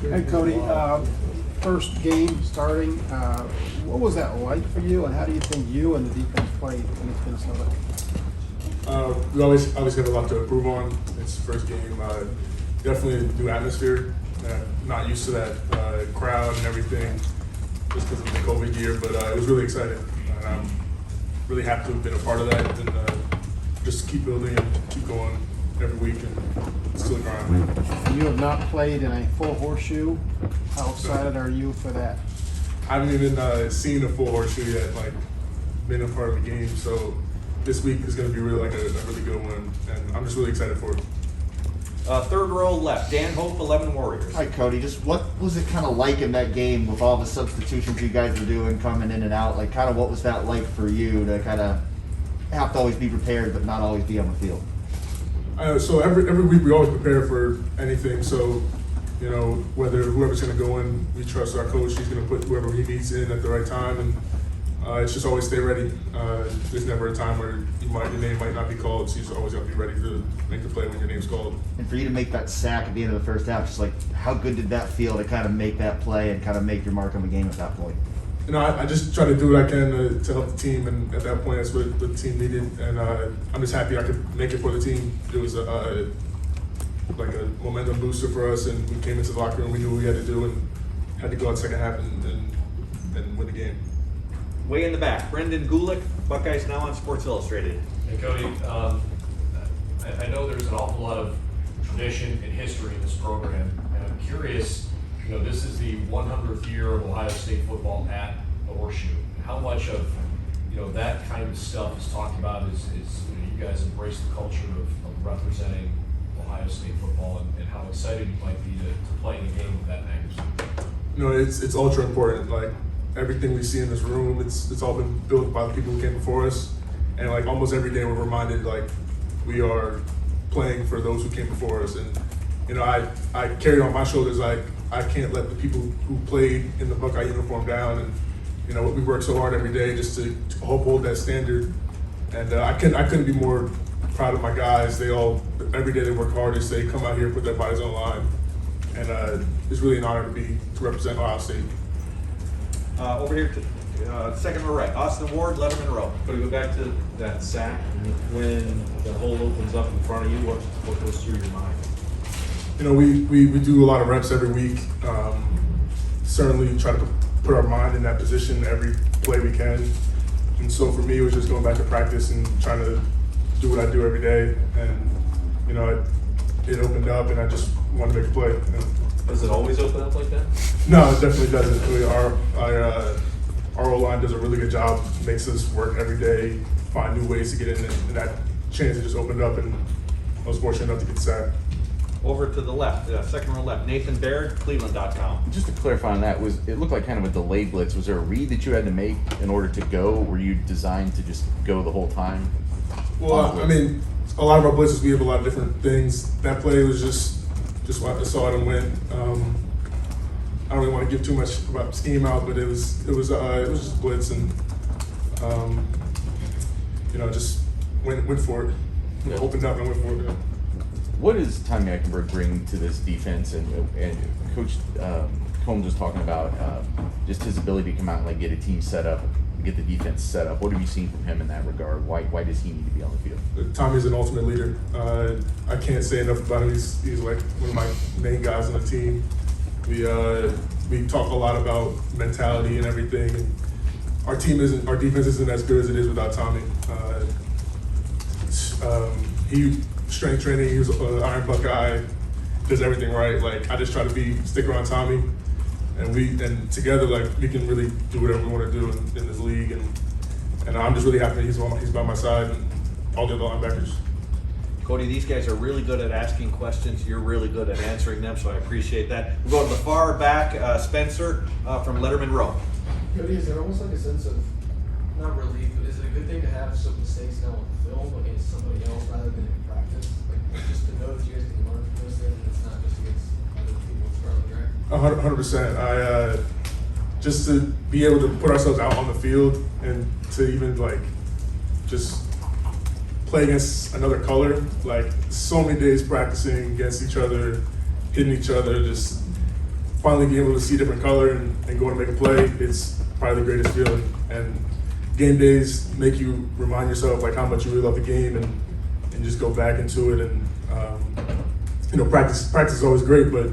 Hey Cody, first game starting, what was that like for you, and how do you think you and the defense played against Minnesota? We always have a lot to improve on. It's the first game. Definitely a new atmosphere. Not used to that crowd and everything just because of the COVID year, but it was really exciting. And I'm really happy to have been a part of that and just keep building and keep going every week and still grind. You have not played in a full horseshoe. How excited are you for that? I haven't even seen a full horseshoe yet, like been a part of the game. So this week is going to be really like a really good one, and I'm just really excited for it. Third row left, Dan Hope, 11 Warriors. Hi, Cody. Just what was it kind of like in that game with all the substitutions you guys were doing, coming in and out? Like, kind of what was that like for you to kind of have to always be prepared but not always be on the field? So every week we always prepare for anything. So, you know, whether whoever's going to go in, we trust our coach. He's going to put whoever he needs in at the right time, and it's just always stay ready. There's never a time where your name might not be called, so you just always got to be ready to make the play when your name's called. And for you to make that sack at the end of the first half, just like how good did that feel to kind of make that play and kind of make your mark on the game at that point? You know, I just try to do what I can to help the team, and at that point, that's what the team needed. And I'm just happy I could make it for the team. It was like a momentum booster for us, and we came into the locker room, we knew what we had to do, and had to go out second half and win the game. Way in the back, Brendan Gulick, Buckeyes Now on Sports Illustrated. Hey Cody, I know there's an awful lot of tradition and history in this program, and I'm curious, you know, this is the 100th year of Ohio State football at the Horseshoe. How much of, you know, that kind of stuff is talked about is you know, you guys embrace the culture of representing Ohio State football, and how excited you might be to play in a game of that magnitude? You know, it's ultra important. Like everything we see in this room, it's all been built by the people who came before us, and like almost every day we're reminded like we are playing for those who came before us. And you know, I carry on my shoulders like I can't let the people who played in the Buckeye uniform down, and you know, we work so hard every day just to hold that standard. And I couldn't be more proud of my guys. They all every day they work hardest. They come out here, put their bodies on the line, and it's really an honor to represent Ohio State. Over here to second row right, Austin Ward, Letterman Row. But to go back to that sack, when the hole opens up in front of you, what goes through your mind? You know, we do a lot of reps every week. Certainly try to put our mind in that position every play we can. And so for me, it was just going back to practice and trying to do what I do every day. And, you know, it opened up and I just wanted to make a play. Does it always open up like that? No, it definitely doesn't. Our O-line does a really good job, makes us work every day, find new ways to get in, and that chance just opened up, and I was fortunate enough to get sacked. Over to the left, second row left, Nathan Baird, Cleveland.com. Just to clarify on that, it looked like kind of a delayed blitz. Was there a read that you had to make in order to go? Were you designed to just go the whole time? Well, I mean, a lot of our blitzes, we have a lot of different things. That play was just I saw it and went. I don't really want to give too much about scheme out, but it was just blitz, and you know, just went for it. Yeah. Opened up and went for it. Yeah. What does Tommy Eichenberg bring to this defense? And Coach Combs was talking about just his ability to come out and like get a team set up, get the defense set up. What have you seen from him in that regard? Why does he need to be on the field? Tommy's an ultimate leader. I can't say enough about him. He's like one of my main guys on the team. We talk a lot about mentality and everything. And our defense isn't as good as it is without Tommy. He strength training. He was an Iron Buckeye. Does everything right. Like I just try to stick around Tommy, and together like we can really do whatever we want to do in this league. And I'm just really happy he's by my side, and all the other linebackers. Cody, these guys are really good at asking questions. You're really good at answering them, so I appreciate that. We'll go to the far back, Spencer from Letterman Row. Cody, is there almost like a sense of, not relief, but is it a good thing to have some mistakes now on film against somebody else rather than in practice? Like, just to know that you guys can learn from those things and it's not just against other people in front of the track? 100%. Just to be able to put ourselves out on the field and to even like just play against another color, like so many days practicing against each other, hitting each other, just finally being able to see different color and go and make a play, it's probably the greatest feeling. And game days make you remind yourself like how much you really love the game and just go back into it. And practice is always great, but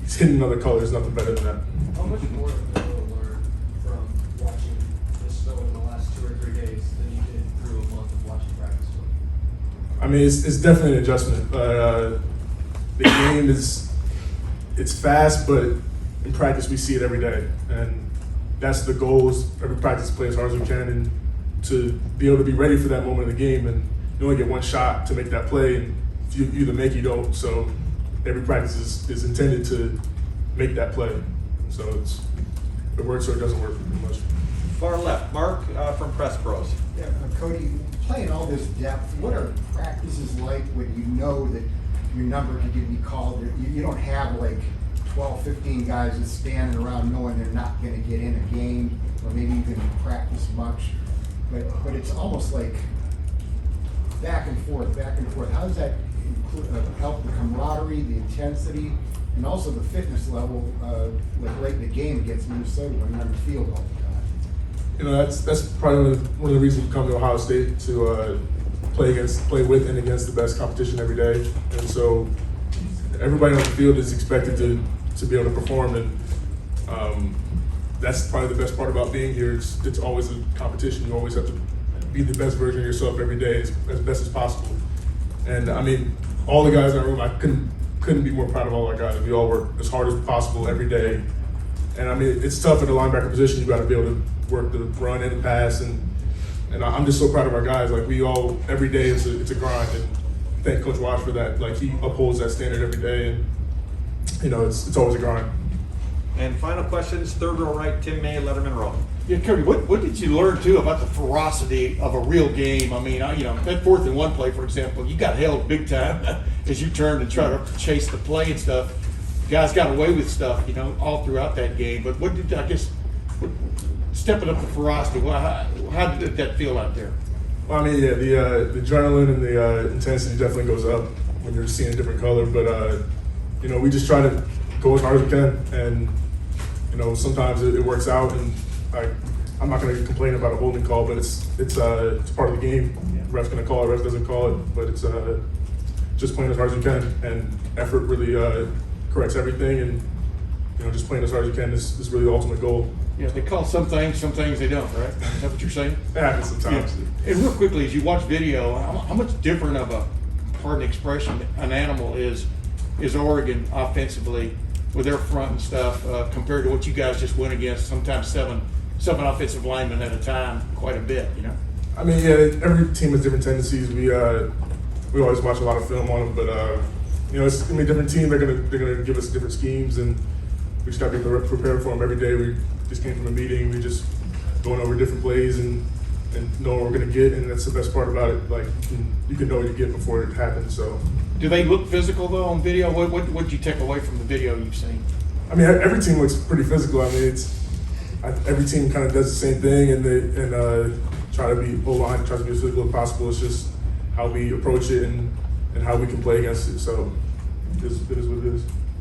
hitting another color is nothing better than that. How much more have you learned from watching this film in the last 2 or 3 days than you did through a month of watching practice film? I mean, it's definitely an adjustment. The game it's fast, but in practice we see it every day, and that's the goal. Is every practice to play as hard as we can, and to be able to be ready for that moment of the game. And you only get one shot to make that play, and if you either make, you don't. So every practice is intended to make that play. So it works or it doesn't work pretty much. Far left, Mark from Press Pros. Yeah, Cody, playing all this depth, what are practices like when you know that your number can be called? You don't have like 12, 15 guys just standing around knowing they're not going to get in a game, or maybe even practice much. But it's almost like back and forth, back and forth. How does that help the camaraderie, the intensity, and also the fitness level, like late in the game against Minnesota when you're on the field all the time? That's probably one of the reasons we come to Ohio State to play with and against the best competition every day. And so everybody on the field is expected to be able to perform, and that's probably the best part about being here. It's always a competition. You always have to be the best version of yourself every day as best as possible. And I mean, all the guys in our room, I couldn't be more proud of all our guys. We all work as hard as possible every day. And I mean, it's tough at the linebacker position. You got to be able to work the run and the pass, and I'm just so proud of our guys. Like we all, every day it's a grind, and thank Coach Wash for that. Like he upholds that standard every day, and it's always a grind. And final questions, third row right, Tim May, Letterman Row. Yeah, Cody, what did you learn too about the ferocity of a real game? I mean, that 4th and 1 play, for example, you got held big time as you turned and tried to chase the play and stuff. Guys got away with stuff, all throughout that game. But stepping up the ferocity, how did that feel out there? Well, I mean, yeah, the adrenaline and the intensity definitely goes up when you're seeing a different color. But we just try to go as hard as we can, and sometimes it works out. And I'm not going to complain about a holding call, but it's part of the game. The ref's going to call it, ref doesn't call it, but it's just playing as hard as you can, and effort really corrects everything. And just playing as hard as you can is really the ultimate goal. Yeah, they call some things they don't, right? Is that what you're saying? It happens sometimes. Yeah. And real quickly, as you watch video, how much different of a, pardon the expression, an animal is Oregon offensively with their front and stuff compared to what you guys just went against? Sometimes seven offensive linemen at a time, quite a bit, I mean, yeah, every team has different tendencies. We always watch a lot of film on them, but it's gonna be a different team. They're gonna give us different schemes, and we just gotta be prepared for them every day. We just came from a meeting. We just going over different plays and know what we're gonna get, and that's the best part about it. Like you can know what you get before it happens. So. Do they look physical though on video? What did you take away from the video you've seen? I mean, every team looks pretty physical. I mean, every team kind of does the same thing, and try to be O-line, try to be as physical as possible. It's just how we approach it and how we can play against it. So it is what it is.